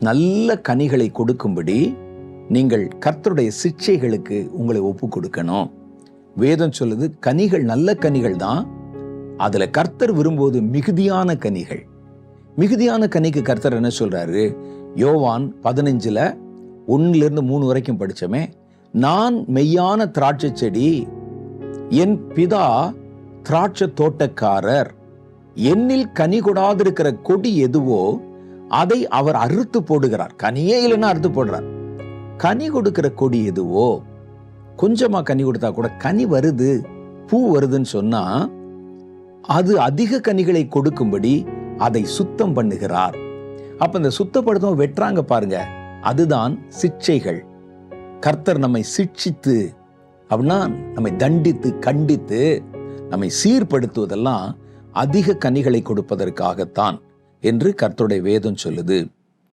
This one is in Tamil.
நல்ல கனிகளை கொடுக்கும்படி நீங்கள் கர்த்தருடைய சிட்சைகளுக்கு உங்களை ஒப்பு கொடுக்கணும். வேதம் சொல்லுது, கனிகள் நல்ல கனிகள் தான். அதுல கர்த்தர் விரும்புவது மிகுதியான கனிகள். மிகுதியான கனிக்கு கர்த்தர் என்ன சொல்றாரு? யோவான் 15:1-3 வரைக்கும் படிச்சோமே, நான் மெய்யான திராட்சை செடி, என் பிதா திராட்சை தோட்டக்காரர், என்னில் கனி கொடாதிருக்கிற கொடி எதுவோ அதை அவர் அறுத்து போடுகிறார். கனியே இல்லைன்னா அறுத்து போடுறார். கனி கொடுக்கிற கொடி எதுவோ, கொஞ்சமா கனி கொடுத்தா கூட கனி வருது, பூ வருதுன்னு சொன்னா அது அதிக கனிகளை கொடுக்கும்படி அதை சுத்தம் பண்ணுகிறார். அப்ப இந்த சுத்தப்படுத்தும் வெட்டுறாங்க பாருங்க, அதுதான் சிட்சைகள். கர்த்தர் நம்மை சிட்சித்து அப்படின்னா நம்மை தண்டித்து கண்டித்து நம்மை சீர்படுத்துவதெல்லாம் அதிக கனிகளை கொடுப்பதற்காகத்தான் என்று கர்த்தருடைய வேதம் சொல்லுது.